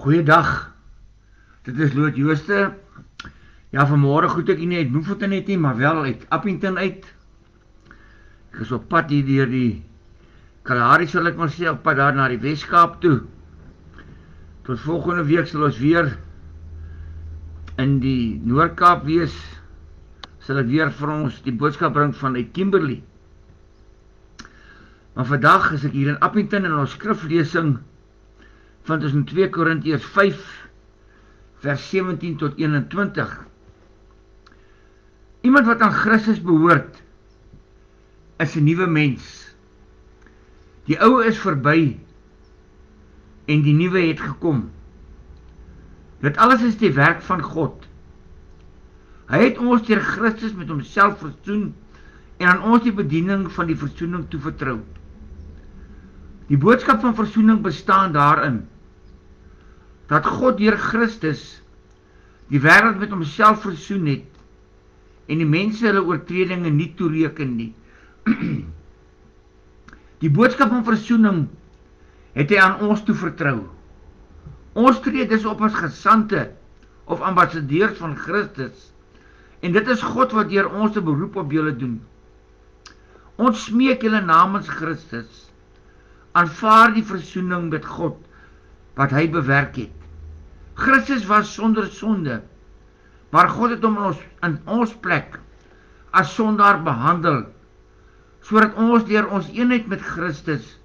Goeiedag, dit is Loot Jooste. Ja, vanmorgen goed ek nie uit Bloemfontein uit nie, maar wel uit Appington uit. Ek is op pad hier deur die Kalahari, sal ek maar sê, op pad daar na die Weskaap toe. Tot volgende week sal ons weer in die Noord-Kaap wees, sal ek weer vir ons die boodskap bring vanuit Kimberley. Maar vandag is ek hier in Appington en ons skriflesing vind ons in 2 Korintiërs 5 vers 17 tot 21. Iemand wat aan Christus behoort is 'n nuwe mens. Die ou is verby en die nuwe het gekom. Dit alles is die werk van God. Hy het ons deur Christus met homself versoen en aan ons die bediening van die versoening toevertrou. Die boodskap van versoening bestaan daarin dat God deur Christus die wêreld met homself versoen het en die mense hulle oortredinge nie toereken nie. Die boodskap van versoening het hy aan ons toevertrou. Ons tree dus op as gesante of ambassadeurs van Christus en dit is God wat deur ons 'n beroep op julle doen. Ons smeek julle namens Christus, aanvaar die versoening met God wat hy bewerk het. Christus was sonder sonde, maar God het hom in ons plek as sondaar behandel, sodat ons deur ons eenheid met Christus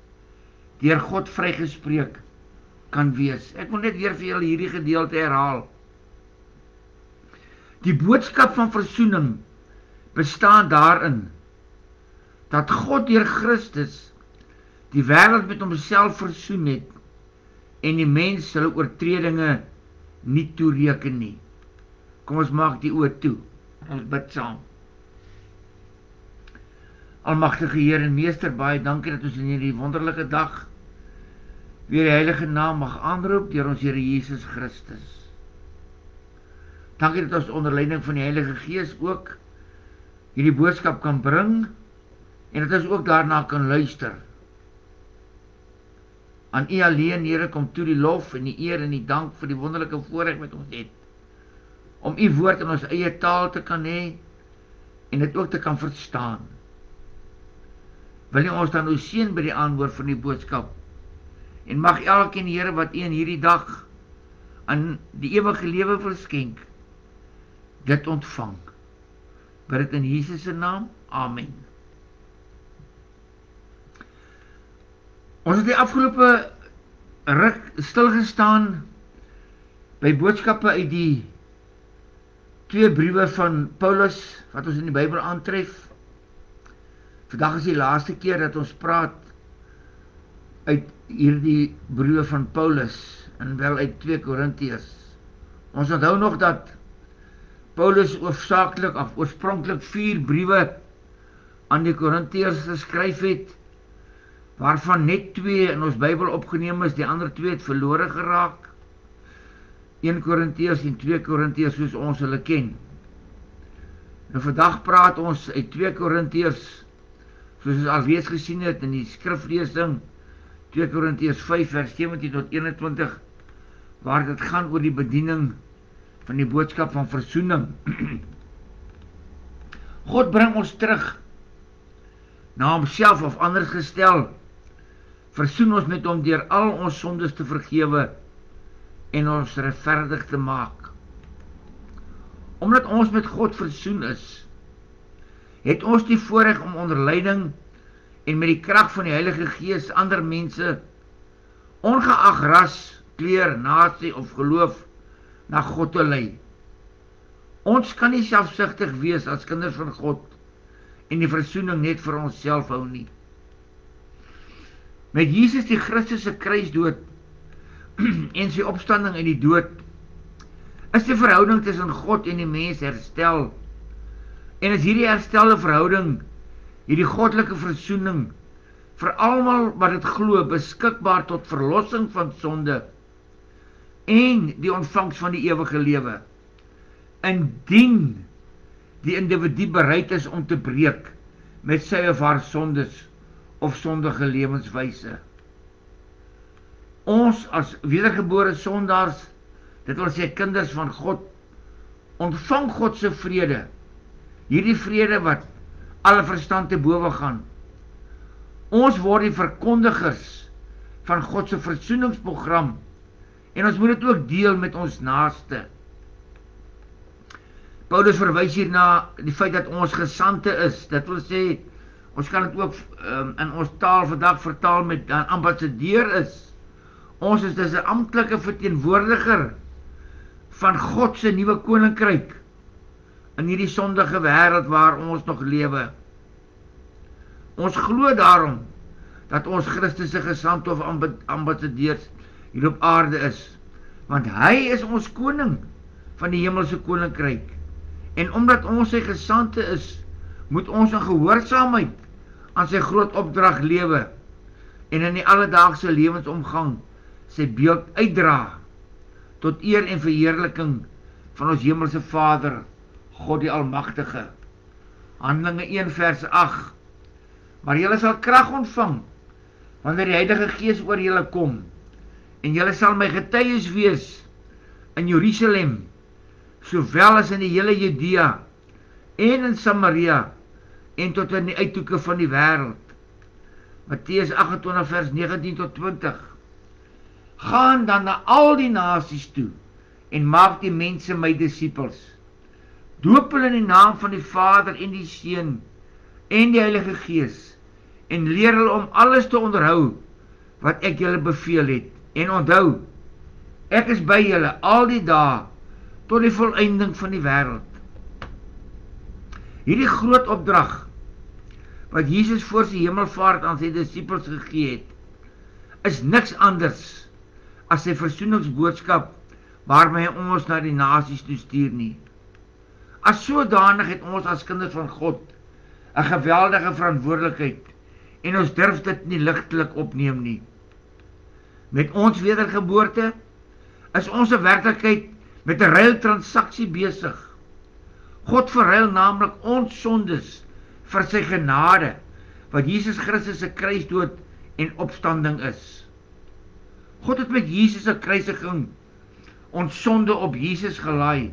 deur God vrygespreek kan wees. Ek wil net weer vir julle hierdie gedeelte herhaal. Die boodskap van versoening bestaan daarin dat God deur Christus die wêreld met homself versoen het en die mens hulle oortredinge nie toereken nie. Kom ons maak die oë toe. Ons bid saam. Almagtige Heer en Meester, baie dankie dat ons in hierdie wonderlike dag weer die heilige naam mag aanroep deur ons Here Jesus Christus. Dankie dat ons onder leiding van die Heilige Gees ook hierdie boodskap kan bring en dat ons ook daarna kan luister. Aan U alleen, Here, kom toe die lof en die eer en die dank vir die wonderlike voorreg wat ons het, om U woord in ons eie taal te kan hê en dit ook te kan verstaan. Wil U ons dan nou seën by die aanhoor van die boodskap, en mag elkeen, Here, wat U in hierdie dag aan die ewige lewe wil skenk, dit ontvang. Bid dit in Jesus se naam. Amen. Ons het die afgelope ruk stilgestaan by boodskappe uit die 2 briewe van Paulus wat ons in die Bybel aantref. Vandag is die laaste keer dat ons praat uit hierdie briewe van Paulus en wel uit 2 Korintiërs. Ons onthou nog dat Paulus oorspronklik 4 briewe aan die Korintiërs geskryf het, waarvan net 2 in ons Bybel opgeneem is, die ander 2 het verlore geraak. 1 Korintiërs en 2 Korintiërs soos ons hulle ken. Nou vandag praat ons uit 2 Korintiërs, soos ons alreeds gesien het in die skriflesing, 2 Korintiërs 5 vers 17 tot 21, waar dit gaan oor die bediening van die boodskap van versoening. God bring ons terug na homself, of anders gestel, versoen ons met hom deur al ons sondes te vergewe en ons regverdig te maak. Omdat ons met God versoen is, het ons die voorreg om onder leiding en met die krag van die Heilige Gees ander mense, ongeag ras, kleur, nasie of geloof, na God te lei. Ons kan nie selfsugtig wees as kinders van God en die versoening net vir onsself hou nie. Met Jesus die Christus se kruisdood en sy opstanding uit die dood, is die verhouding tussen God en die mens herstel, en is hierdie herstelde verhouding, hierdie goddelike versoening, vir almal wat dit glo, beskikbaar tot verlossing van sonde, en die ontvangs van die ewige lewe, indien die individu bereid is om te breek met sy of haar sondes of sondige lewenswyse. Ons as wedergebore sondaars, dit wil sê kinders van God, ontvang God se vrede. Hierdie vrede wat alle verstand te bowe gaan. Ons word die verkondigers van God se versoeningsprogram en ons moet dit ook deel met ons naaste. Paulus verwys hier na die feit dat ons gesandte is. Dit wil sê, ons kan dit ook in ons taal vandag vertaal met ambassadeur is. Ons is dus 'n amptelike verteenwoordiger van God se nuwe koninkryk in hierdie sondige wêreld waar ons nog lewe. Ons glo daarom dat ons Christus se gesandte of ambassadeurs hier op aarde is, want hy is ons koning van die hemelse koninkryk. En omdat ons sy gesandte is, moet ons in gehoorsaamheid aan sy groot opdrag lewe en in die alledaagse lewensomgang sy beeld uitdra tot eer en verheerliking van ons hemelse Vader, God die Almagtige. Handelinge 1 vers 8. Maar julle sal krag ontvang wanneer die Heilige Gees oor julle kom, en julle sal my getuies wees in Jerusalem, sowel as in die hele Judea en in Samaria en tot in die uithoeke van die wêreld. Matteus 28 vers 19 tot 20. Gaan dan na al die nasies toe en maak die mense my disippels. Doop hulle in die naam van die Vader en die Seun en die Heilige Gees en leer hulle om alles te onderhou wat ek julle beveel het. En onthou, ek is by julle al die dae tot die volëinding van die wêreld. Hierdie groot opdrag wat Jesus voor sy hemelvaart aan sy disippels gegee het, is niks anders as sy versoeningsboodskap waarmee hy ons na die nasies toe stuur nie. As sodanig het ons as kinders van God 'n geweldige verantwoordelikheid en ons durf dit nie ligtelik opneem nie. Met ons wedergeboorte is ons 'n werklikheid met 'n ruiltransaksie besig. God verruil naamlik ons sondes vir sy genade, wat Jesus Christus se kruisdood en opstanding is. God het met Jesus se kruisiging ons sonde op Jesus gelaai,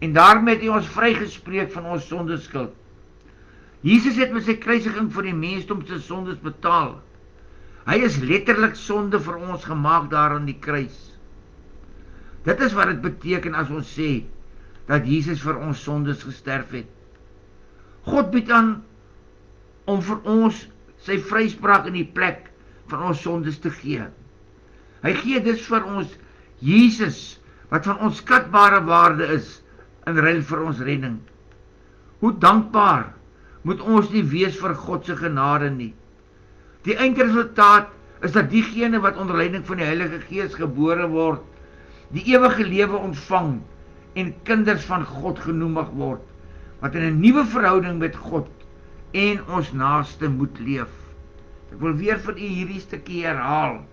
en daarmee het hy ons vrygespreek van ons sondeskuld. Jesus het met sy kruisiging vir die mensdom se sondes betaal. Hy is letterlik sonde vir ons gemaak daar aan die kruis. Dit is wat dit beteken as ons sê dat Jesus vir ons sondes gesterf het. God bied aan om vir ons sy vryspraak in die plek van ons sondes te gee. Hy gee dus vir ons Jesus, wat van onskatbare waarde is, in ruil vir ons redding. Hoe dankbaar moet ons nie wees vir God se genade nie. Die eindresultaat is dat diegene wat onder leiding van die Heilige Gees gebore word, die ewige lewe ontvang en kinders van God genoem mag word, wat in 'n nuwe verhouding met God en ons naaste moet leef. Ek wil weer vir u hierdie stukkie herhaal.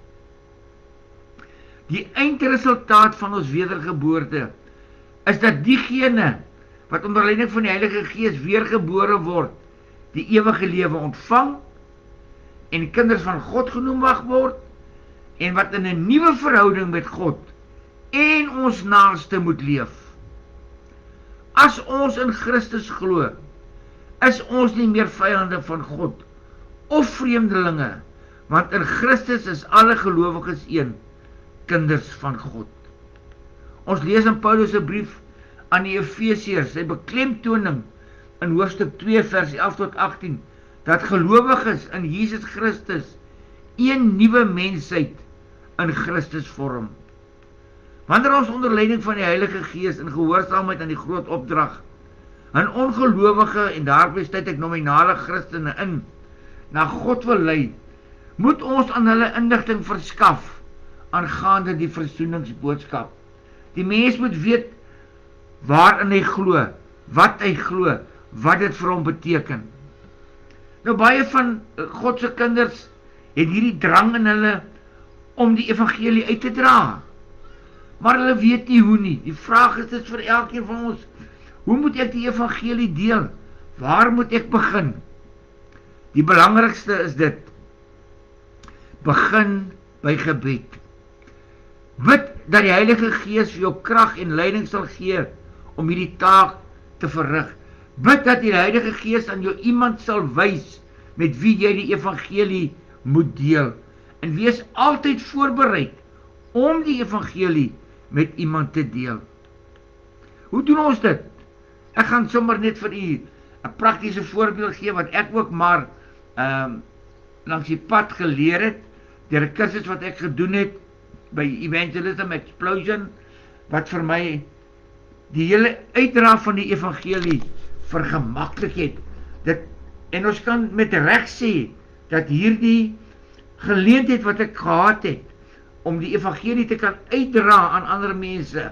Die eindresultaat van ons wedergeboorte is dat diegene wat onder leiding van die Heilige Gees weergebore word, die ewige lewe ontvang en kinders van God genoem mag word en wat in 'n nuwe verhouding met God en ons naaste moet leef. As ons in Christus glo, is ons nie meer vyande van God of vreemdelinge, want in Christus is alle gelowiges een, kinders van God. Ons lees in Paulus se brief aan die Efesiërs, sy beklemtoning in hoofstuk 2 vers 11 tot 18, dat gelowiges in Jesus Christus een nuwe mensheid in Christus vorm. Wanneer ons onder leiding van die Heilige Gees in gehoorsaamheid aan die groot opdrag, en ongelowige en daarby sluit ek nominale Christene in, na God wil lei, moet ons aan hulle inligting verskaf aangaande die versoeningsboodskap. Die mens moet weet waarin hy glo, wat hy glo, wat dit vir hom beteken. Nou baie van God se kinders het hierdie drang in hulle om die evangelie uit te dra, maar hulle weet nie hoe nie. Die vraag is dit vir elkeen van ons, hoe moet ek die evangelie deel? Waar moet ek begin? Die belangrikste is dit, begin by gebed. Bid dat die Heilige Gees vir jou krag en leiding sal gee om hierdie taak te verrig. Bid dat die Heilige Gees aan jou iemand sal wys met wie jy die evangelie moet deel. En wees altyd voorbereid om die evangelie met iemand te deel. Hoe doen ons dit? Ek gaan sommer net vir u 'n praktiese voorbeeld gee wat ek ook maar langs die pad geleer het deur 'n kursus wat ek gedoen het by Evangelism Explosion, wat vir my die hele uitdra van die evangelie vergemaklik het. En ons kan met reg sê dat hierdie geleentheid wat ek gehad het om die evangelie te kan uitdra aan ander mense,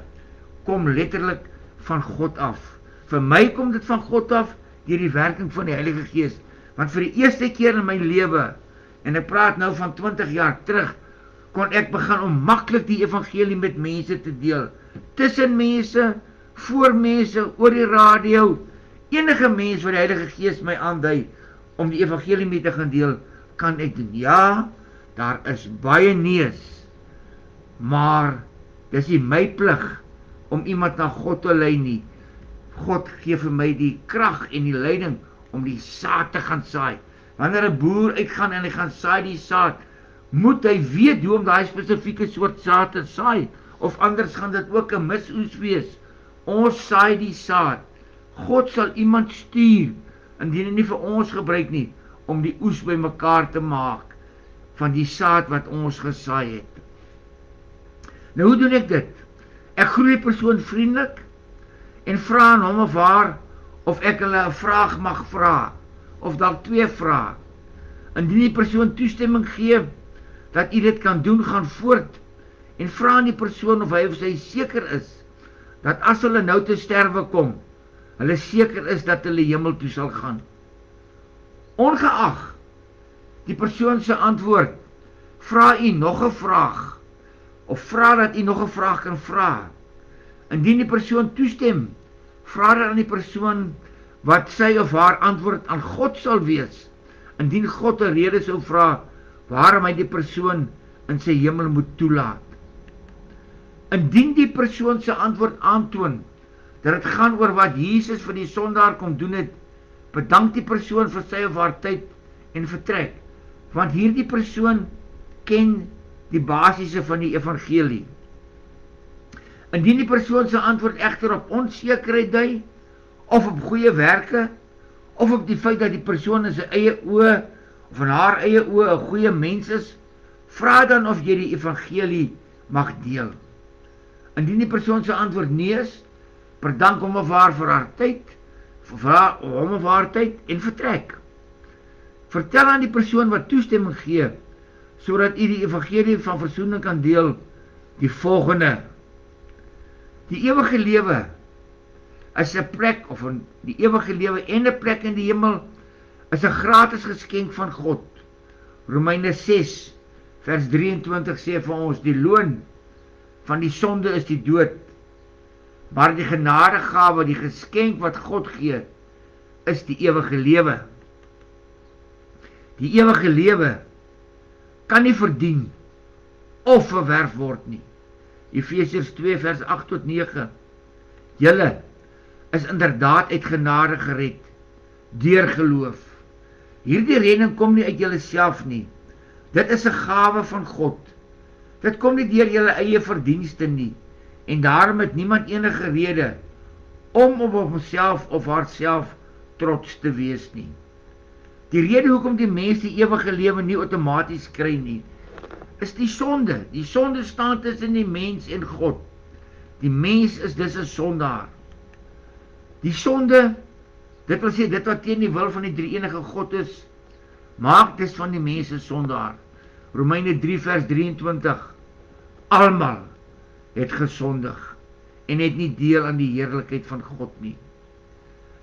kom letterlik van God af. Vir my kom dit van God af deur die werking van die Heilige Gees. Want vir die eerste keer in my lewe, en ek praat nou van 20 jaar terug, kon ek begin om maklik die evangelie met mense te deel. Tussen mense, voor mense, oor die radio, enige mens wat die Heilige Gees my aandui om die evangelie mee te gaan deel, kan ek doen. Ja, daar is baie nees, maar dis nie my plig om iemand na God te lei nie. God gee vir my die krag en die leiding om die saad te gaan saai. Wanneer 'n boer uitgaan en hy gaan saai die saad, moet hy weet hoe om daai spesifieke soort saad te saai, of anders gaan dit ook 'n misoes wees. Ons saai die saad. God sal iemand stuur, indien hy nie vir ons gebruik nie, om die oes by mekaar te maak van die saad wat ons gesaai het. Nou, hoe doen ek dit? Ek groet die persoon vriendelik en vra aan hom of haar of ek hulle 'n vraag mag vra, of dalk 2 vrae. Indien die persoon toestemming gee dat u dit kan doen, gaan voort en vra aan die persoon of hy of sy seker is dat as hulle nou te sterwe kom, hulle seker is dat hulle hemel toe sal gaan. Ongeag die persoon se antwoord, vra u nog 'n vraag, of vra dat u nog 'n vraag kan vra. Indien die persoon toestem, vra dat aan die persoon wat sy of haar antwoord aan God sal wees, indien God 'n rede sou vra waarom hy die persoon in sy hemel moet toelaat. Indien die persoon se antwoord aantoon dat dit gaan oor wat Jesus vir die sondaar kom doen het, bedank die persoon vir sy of haar tyd en vertrek, want hierdie persoon ken die basisse van die evangelie. Indien die persoon se antwoord egter op onsekerheid dui, of op goeie werke, of op die feit dat die persoon in sy eie oë, of in haar eie oë 'n goeie mens is, vra dan of jy die evangelie mag deel. Indien die persoon se antwoord nee is, bedank hom of haar vir haar tyd, vra hom of haar tyd en vertrek. Vertel aan die persoon wat toestemming gee, sodat u die evangelie van versoening kan deel, die volgende: die ewige lewe is 'n plek, of die ewige lewe en 'n plek in die hemel, is 'n gratis geskenk van God. Romeine 6 vers 23 sê vir ons, die loon van die sonde is die dood, maar die genadegawe, die geskenk wat God gee, is die ewige lewe. Die ewige lewe kan nie verdien of verwerf word nie. Efesiërs 2 vers 8 tot 9. Julle is inderdaad uit genade gered, deur geloof. Hierdie redding kom nie uit julle self nie. Dit is 'n gawe van God. Dit kom nie deur julle eie verdienste nie, en daarom het niemand enige rede om op homself of haarself trots te wees nie. Die rede hoekom die mens die ewige lewe nie outomaties kry nie, is die sonde. Die sonde staan tussen die mens en God. Die mens is dus 'n sondaar. Die sonde, dit wil sê, dit wat teen die wil van die drie-enige God is, maak dus van die mens 'n sondaar. Romeine 3 vers 23. Almal het gesondig en het nie deel aan die heerlikheid van God nie.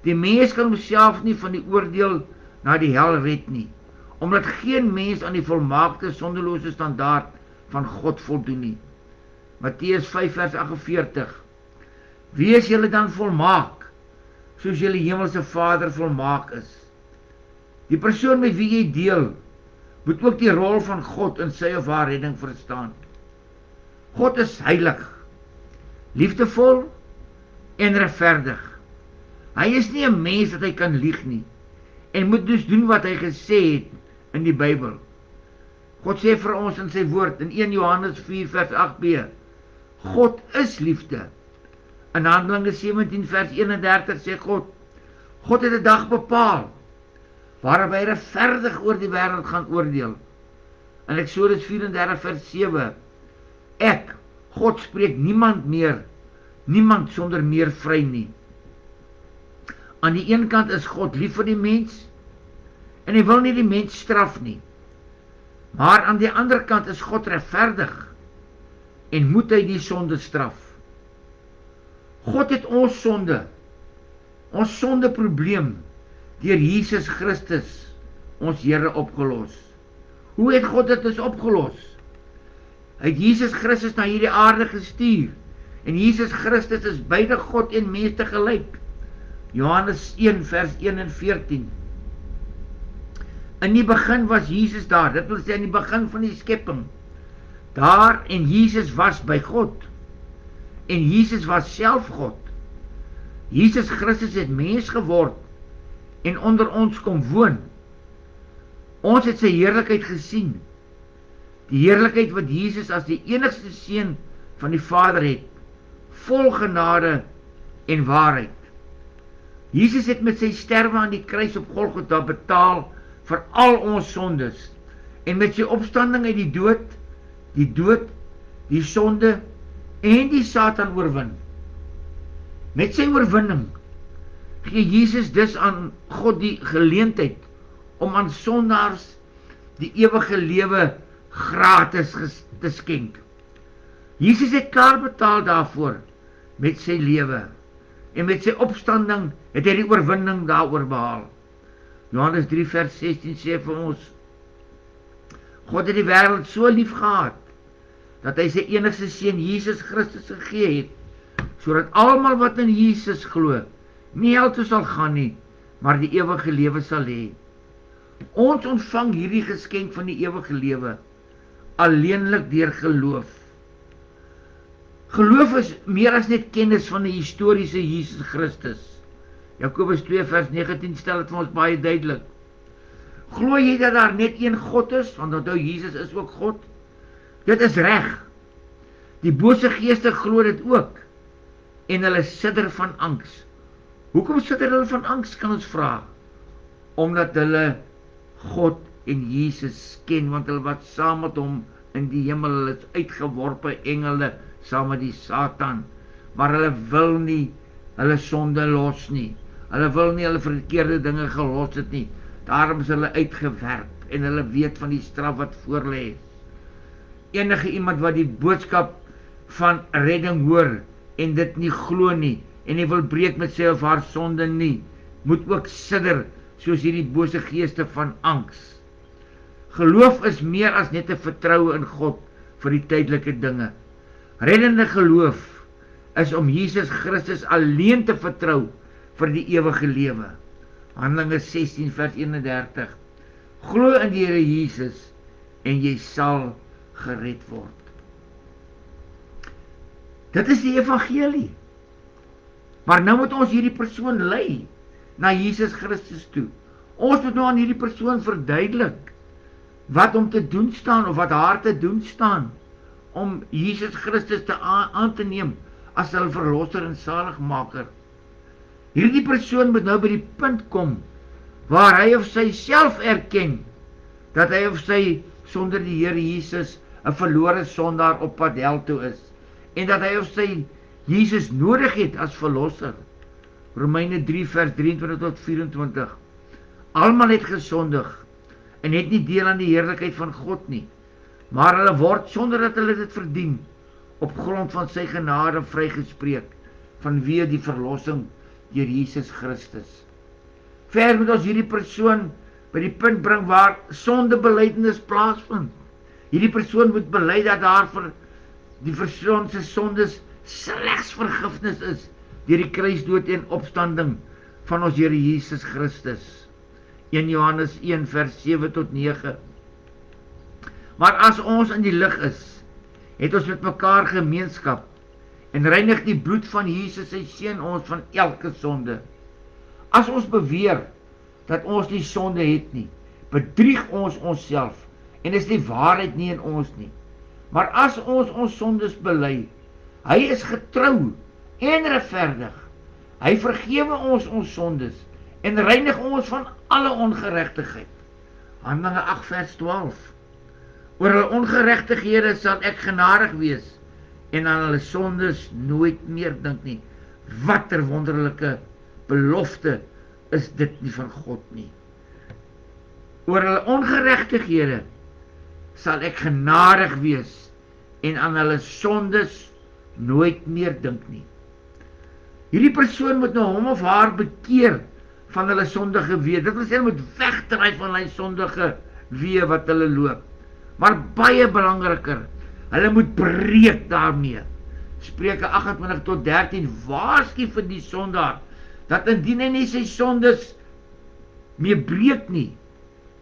Die mens kan homself nie van die oordeel na die hel red nie, omdat geen mens aan die volmaakte sondelose standaard van God voldoen nie. Matteus 5 vers 48. Wees julle dan volmaak, soos julle hemelse Vader volmaak is. Die persoon met wie jy deel, moet ook die rol van God in sy of haar redding verstaan. God is heilig, liefdevol en regverdig. Hy is nie 'n mens dat hy kan lieg nie, en moet dus doen wat hy gesê het in die Bybel. God sê vir ons in sy woord, in 1 Johannes 4 vers 8b, God is liefde. In Handelinge 17 vers 31 sê God het 'n dag bepaal, waarop hy regverdig oor die wêreld gaan oordeel. In Eksodus 34 vers 7, God spreek niemand sonder meer vry nie. Aan die een kant is God lief vir die mens, en hy wil nie die mens straf nie. Maar aan die ander kant is God regverdig, en moet hy die sonde straf. God het ons sondeprobleem, deur Jesus Christus, ons Here, opgelos. Hoe het God dit dus opgelos? Hy het Jesus Christus na hierdie aarde gestuur, en Jesus Christus is beide God en mens tegelyk. Johannes 1 vers 1 en 14. In die begin was Jesus daar, dit wil sê in die begin van die skepping. Daar, en Jesus was by God, en Jesus was self God. Jesus Christus het mens geword, en onder ons kom woon. Ons het sy heerlikheid gesien, die heerlikheid wat Jesus as die enigste seun van die Vader het, vol genade en waarheid. Jesus het met sy sterwe aan die kruis op Golgotha betaal vir al ons sondes, en met sy opstanding uit die dood, die sonde en die Satan oorwin. Met sy oorwinning gee Jesus dus aan God die geleentheid om aan sondaars die ewige lewe gratis te skenk. Jesus het klaar betaal daarvoor met sy lewe, en met sy opstanding het hy die oorwinning daaroor behaal. Johannes 3 vers 16 sê vir ons, God het die wêreld so lief gehad, dat hy sy enigste seun Jesus Christus gegee het, sodat almal wat in Jesus glo, nie hel toe sal gaan nie, maar die ewige lewe sal hê. Ons ontvang hierdie geskenk van die ewige lewe, alleenlik deur geloof. Geloof is meer as net kennis van die historiese Jesus Christus. Jakobus 2 vers 19 stel dit vir ons baie duidelik. Glo jy dat daar net een God is, want onthou Jesus is ook God? Dit is reg. Die bose geeste glo dit ook, en hulle sidder van angs. Hoekom sidder hulle van angs, kan ons vra? Omdat hulle God en Jesus ken, want hulle wat saam met hom in die hemel, hulle is uitgeworpe engele, saam met die Satan, maar hulle wil nie hulle sonde los nie, hulle wil nie hulle verkeerde dinge gelos het nie, daarom is hulle uitgewerp, en hulle weet van die straf wat voor lê. Enige iemand wat die boodskap van redding hoor, en dit nie glo nie, en hy wil breek met sy of haar sonde nie, moet ook sidder, soos hierdie bose geeste van angs. Geloof is meer as net 'n vertroue in God vir die tydelike dinge. Reddende geloof is om Jesus Christus alleen te vertrou vir die ewige lewe. Handelinge 16 vers 31. Glo in die Here Jesus en jy sal gered word. Dit is die evangelie. Maar nou moet ons hierdie persoon lei na Jesus Christus toe. Ons moet nou aan hierdie persoon verduidelik wat om te doen staan, of wat haar te doen staan, om Jesus Christus aan te neem as hulle verlosser en saligmaker. Hierdie persoon moet nou by die punt kom, waar hy of sy self erken, dat hy of sy sonder die Here Jesus 'n verlore sondaar op pad hel toe is, en dat hy of sy Jesus nodig het as verlosser. Romeine 3 vers 23 tot 24. Almal het gesondig, en het nie deel aan die heerlikheid van God nie, maar hulle word sonder dat hulle dit verdien, op grond van sy genade vrygespreek, vanweë die verlossing deur Jesus Christus. Ver moet ons hierdie persoon by die punt bring waar sondebelydenis plaasvind. Hierdie persoon moet bely dat daar vir die persoon se sondes slegs vergifnis is deur die kruisdood en opstanding van ons Here Jesus Christus. 1 Johannes 1 vers 7 tot 9. Maar as ons in die lig is, het ons met mekaar gemeenskap en reinig die bloed van Jesus sy seun ons van elke sonde. As ons beweer dat ons nie sonde het nie, bedrieg ons onsself en is die waarheid nie in ons nie. Maar as ons sondes bely, hy is getrou en regverdig. Hy vergewe ons sondes en reinig ons van alle ongeregtigheid. Handelinge 8 vers 12. Oor hulle ongeregtighede sal ek genadig wees en aan hulle sondes nooit meer dink nie. Watter wonderlike belofte is dit nie van God nie. Oor hulle ongeregtighede sal ek genadig wees en aan hulle sondes nooit meer dink nie. Hierdie persoon moet nou hom of haar bekeer van hulle sondige weë. Dit wil sê, hulle moet wegdraai van hulle sondige weë wat hulle loop. Maar baie belangriker, hulle moet breek daarmee. Spreuke 28 tot 13 waarsku vir die sondaar, dat indien hy nie sy sondes mee breek nie,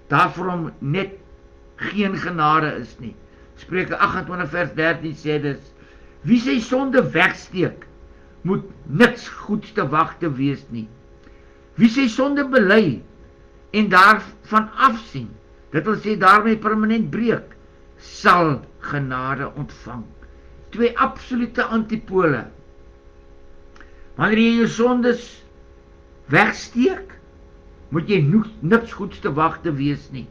daar vir hom net geen genade is nie. Spreuke 28 vers 13 sê dit, wie sy sonde wegsteek, moet niks goeds te wag te wees nie. Wie sy sonde bely en daarvan afsien, dit wil sê daarmee permanent breek, sal genade ontvang. Twee absolute antipole. Wanneer jy jou sondes wegsteek, moet jy niks goeds te wag te wees nie.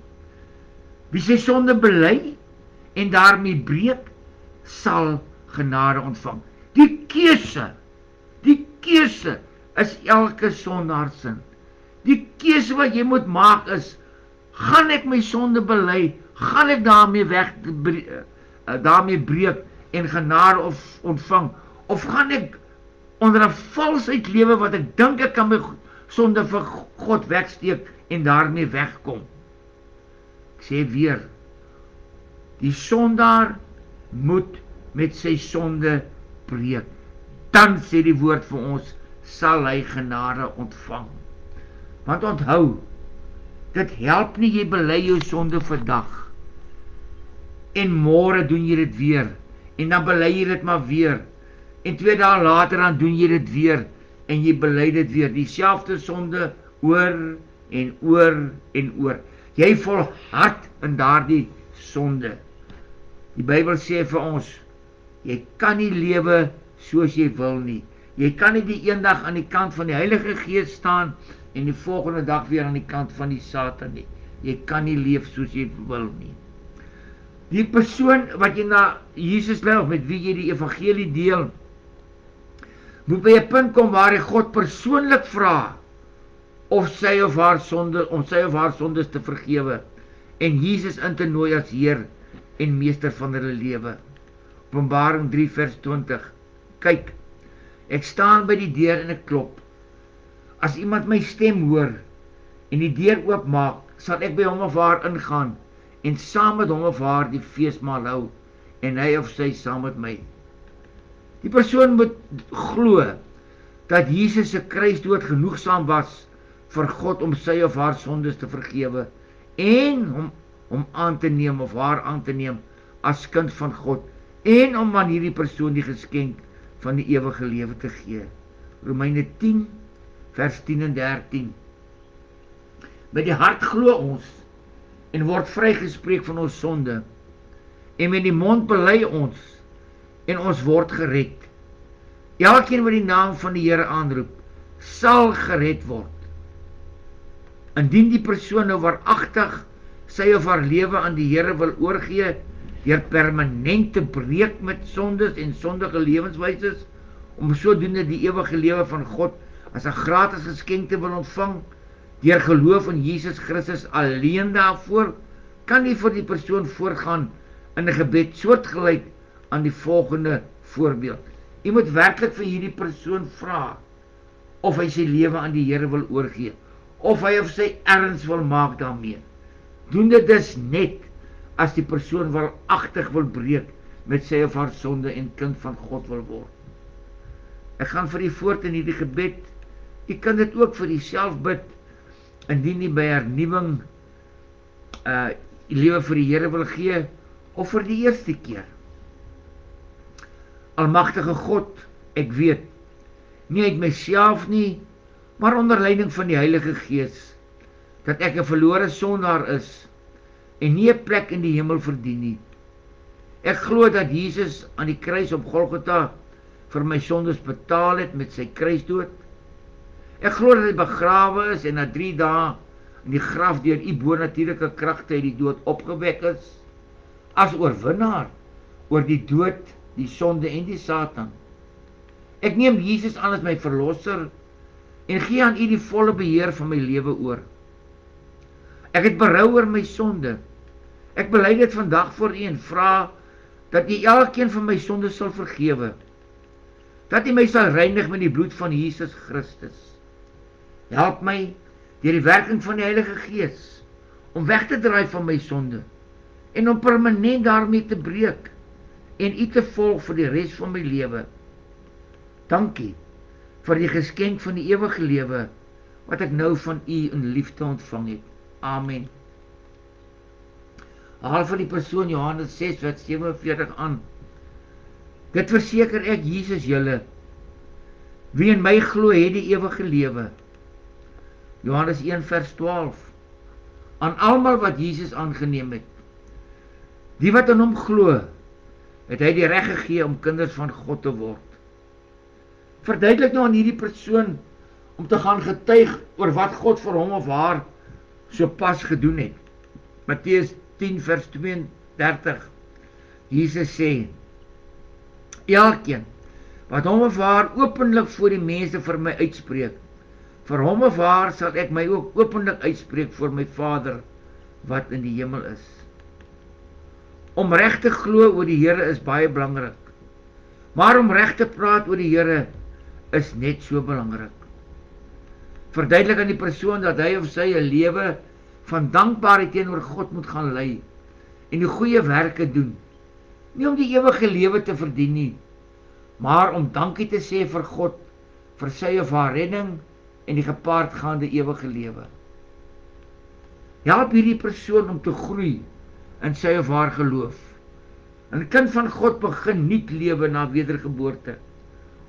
Wie sy sonde bely en daarmee breek, sal genade ontvang. Die keuse is elke sondaar sin. Die keuse wat jy moet maak is, gaan ek my sonde bely, gaan ek daarmee breek en genade ontvang, of gaan ek onder 'n valsheid lewe wat ek dink ek kan my sonde vir God wegsteek en daarmee wegkom. Ek sê weer, die sondaar moet met sy sonde breek. Dan sê die woord vir ons, sal hy genade ontvang. Want onthou, dit help nie jy bely jou sonde vandag en môre doen jy dit weer en dan bely jy dit maar weer en 2 dae later dan doen jy dit weer en jy bely dit weer, dieselfde sonde oor en oor en oor. Jy volhard in daardie sonde. Die Bybel sê vir ons, jy kan nie lewe soos jy wil nie. Jy kan nie die een dag aan die kant van die Heilige Gees staan en die volgende dag weer aan die kant van die Satan nie. Jy kan nie leef soos jy wil nie. Die persoon wat jy na Jesus lei of met wie jy die evangelie deel, moet by 'n punt kom waar hy God persoonlik vra om sy of haar sondes te vergewe en Jesus in te nooi as Heer en Meester van hulle lewe. Openbaring 3 vers 20. Kyk, ek staan by die deur en ek klop. As iemand my stem hoor en die deur oopmaak, sal ek by hom of haar ingaan en saam met hom of haar die feesmaal hou en hy of sy saam met my. Die persoon moet glo dat Jesus se kruisdood genoegsaam was vir God om sy of haar sondes te vergewe en om aan te neem of haar aan te neem as kind van God en om aan hierdie persoon die geskenk van die ewige lewe te gee. Romeine 10 vers 10 en 13. Met die hart glo ons en word vrygespreek van ons sonde en met die mond bely ons en ons word gered. Elkeen wat die naam van die Here aanroep, sal gered word. Indien die persoon nou waaragtig sy of haar lewe aan die Here wil oorgee, deur permanent te breek met sondes en sondige lewenswyses, om sodoende die ewige lewe van God as 'n gratis geskenk te wil ontvang, deur geloof in Jesus Christus alleen daarvoor, kan nie vir die persoon voorgaan in 'n gebed soortgelyk aan die volgende voorbeeld. Jy moet werklik vir hierdie persoon vra of hy sy lewe aan die Here wil oorgee, of hy of sy erns wil maak daarmee. Doen dit dus net as die persoon waaragtig wil breek met sy of haar sonde en kind van God wil word. Ek gaan vir u voort in hierdie gebed. U kan dit ook vir jouself bid, indien u by hernuwing lewe vir die Here wil gee, of vir die eerste keer. Almagtige God, ek weet, nie uit myself nie, maar onder leiding van die Heilige Gees, dat ek 'n verlore sondaar is, en nie 'n plek in die hemel verdien nie. Ek glo dat Jesus aan die kruis op Golgotha vir my sondes betaal het met sy kruisdood. Ek glo dat hy begrawe is en na 3 dae in die graf deur u bonatuurlike kragte uit die dood opgewek is, as oorwinnaar oor die dood, die sonde en die Satan. Ek neem Jesus aan as my verlosser en gee aan u die volle beheer van my lewe oor. Ek het berou oor my sonde. Ek bely dit vandag voor u en vra dat u elkeen van my sonde sal vergewe, dat u my sal reinig met die bloed van Jesus Christus. Help my deur die werking van die Heilige Gees om weg te draai van my sonde en om permanent daarmee te breek en u te volg vir die res van my lewe. Dankie vir die geskenk van die ewige lewe wat ek nou van u in liefde ontvang het. Amen. Haal vir die persoon Johannes 6 vers 47 aan. Dit verseker ek Jesus julle, wie in my glo het die ewige lewe. Johannes 1 vers 12. Aan almal wat Jesus aangeneem het, die wat aan hom glo, het hy die reg gegee om kinders van God te word. Verduidelik nou aan hierdie persoon om te gaan getuig oor wat God vir hom of haar so pas gedoen het. Matteus 10 vers 32. Jesus sê, elkeen wat hom of haar openlik voor die mense vir my uitspreek, vir hom of haar sal ek my ook openlik uitspreek voor my Vader wat in die hemel is. Om reg te glo oor die Here is baie belangrik, maar om reg te praat oor die Here is net so belangrik. Verduidelik aan die persoon dat hy of sy 'n lewe van dankbaarheid teenoor God moet gaan lei en die goeie werke doen, nie om die ewige lewe te verdien nie, maar om dankie te sê vir God vir sy of haar redding en die gepaardgaande ewige lewe. Help hierdie persoon om te groei in sy of haar geloof. 'n Kind van God begin nuut lewe na wedergeboorte.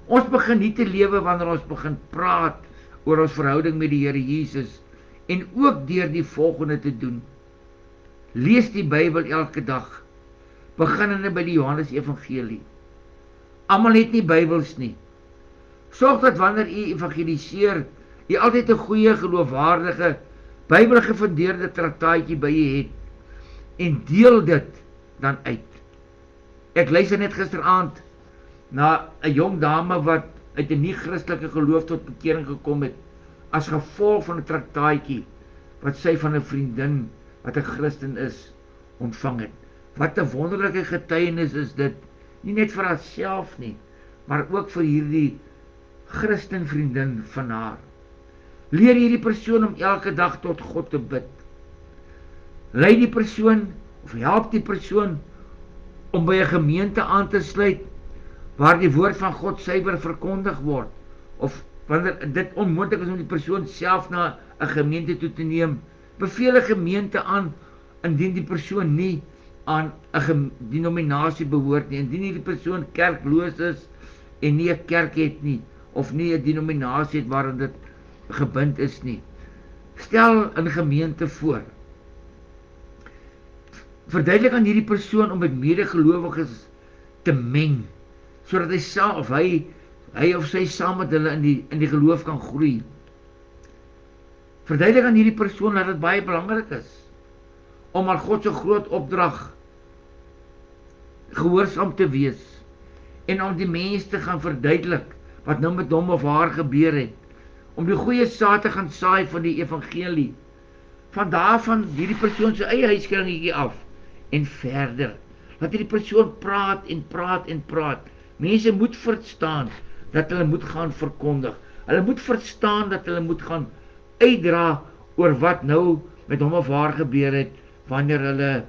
Ons begin nuut te lewe wanneer ons begin praat oor ons verhouding met die Here Jesus en ook deur die volgende te doen. Lees die Bybel elke dag, beginnende by die Johannes Evangelie. Almal het nie Bybels nie. Sorg dat wanneer u evangeliseer, u altyd 'n goeie, geloofwaardige, Bybelgefundeerde traktaatjie by u het en deel dit dan uit. Ek luister net gisteraand na 'n jong dame wat uit 'n nie-Christelike geloof tot bekering gekom het as gevolg van 'n traktaatjie wat sy van 'n vriendin wat 'n Christen is ontvang het. Wat 'n wonderlike getuienis is dit, nie net vir haarself nie, maar ook vir hierdie Christen vriendin van haar. Leer hierdie persoon om elke dag tot God te bid. Lei die persoon of help die persoon om by 'n gemeente aan te sluit waar die woord van God suiwer verkondig word, of wanneer dit onmoontlik is om die persoon self na 'n gemeente toe te neem, beveel 'n gemeente aan indien die persoon nie aan 'n denominasie behoort nie, indien die persoon kerkloos is en nie 'n kerk het nie, of nie 'n denominasie het waarin dit gebind is nie. Stel 'n gemeente voor. Verduidelik aan hierdie persoon om met medegelowiges te meng, sodat hy of sy saam met hulle in die geloof kan groei. Verduidelik aan hierdie persoon dat dit baie belangrik is om aan God se groot opdrag gehoorsaam te wees en om die mense te gaan verduidelik wat nou met hom of haar gebeur het, om die goeie saad te gaan saai van die evangelie, van daarvan hierdie persoon sy eie huiskringetjie af en verder. Laat hierdie persoon praat en praat en praat. Mense moet verstaan dat hulle moet gaan verkondig. Hulle moet verstaan dat hulle moet gaan uitdra oor wat nou met hom of haar gebeur het, wanneer hulle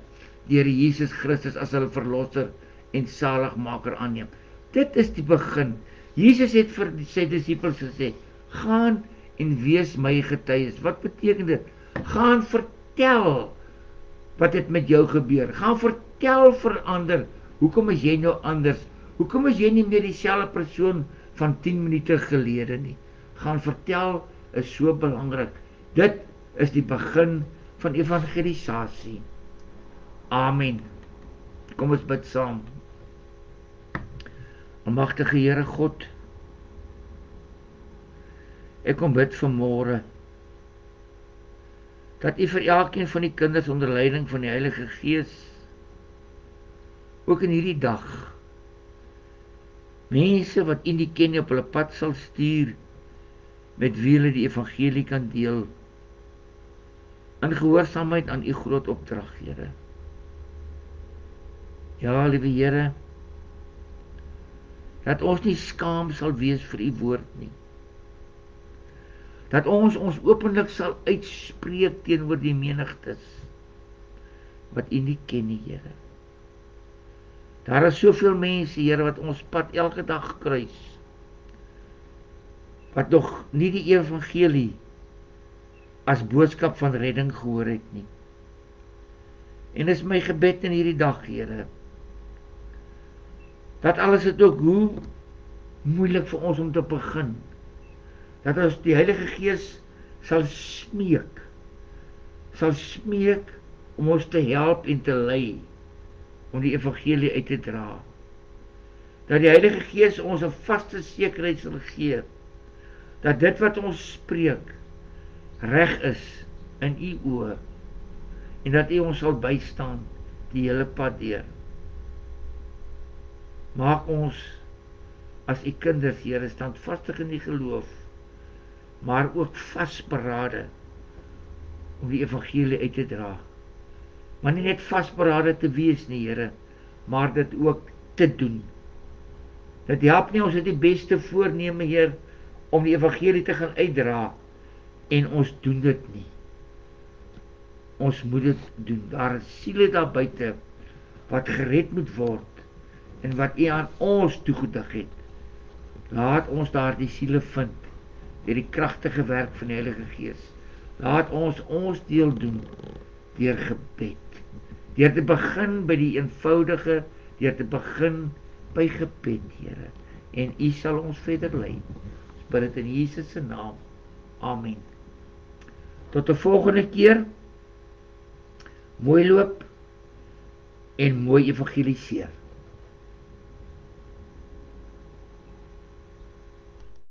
die Here Jesus Christus as hulle verlosser en saligmaker aanneem. Dit is die begin. Jesus het vir sy disippels gesê, gaan en wees my getuies. Wat beteken dit? Gaan vertel wat het met jou gebeur. Gaan vertel vir ander, hoekom is jy nou anders? Hoekom is jy nie meer dieselfde persoon van 10 minute gelede nie? Gaan vertel is so belangrik. Dit is die begin van evangelisasie. Amen. Kom ons bid saam. Almagtige Here God, ek kom bid vanmôre dat U vir elkeen van die kinders onder leiding van die Heilige Gees ook in hierdie dag mense wat U nie ken op hulle pad sal stuur met wie hulle die evangelie kan deel in gehoorsaamheid aan U groot opdrag, Here. Ja, liewe Here, dat ons nie skaam sal wees vir U woord nie. Dat ons openlik sal uitspreek teenoor die menigtes wat U nie ken nie, Here. Daar is soveel mense, Here, wat ons pad elke dag kruis, wat nog nie die evangelie as boodskap van redding gehoor het nie. En is my gebed in hierdie dag, Here, dat alles het ook hoe moeilik vir ons om te begin, dat ons die Heilige Gees sal smeek om ons te help en te lei, om die evangelie uit te dra. Dat die Heilige Gees ons 'n vaste sekerheid sal gee, dat dit wat ons spreek, reg is in U oë, en dat U ons sal bystaan die hele pad deur. Maak ons as U kinders, Here, standvastig in die geloof, maar ook vasberade om die evangelie uit te dra. Maar nie net vasberade te wees nie, Here, maar dit ook te doen. Dit help nie, ons het die beste voorneme, Heer, om die evangelie te gaan uitdra, en ons doen dit nie. Ons moet dit doen. Daar is siele daar buite, wat gered moet word, en wat U aan ons toegedig het. Laat ons daar die siele vind, deur die kragtige werk van die Heilige Gees. Laat ons deel doen, deur gebed. Deur te begin by die eenvoudige, deur te begin by gebed, Here. En U sal ons verder lei. Ons bid dit in Jesus se naam. Amen. Tot 'n volgende keer. Mooi loop en mooi evangeliseer.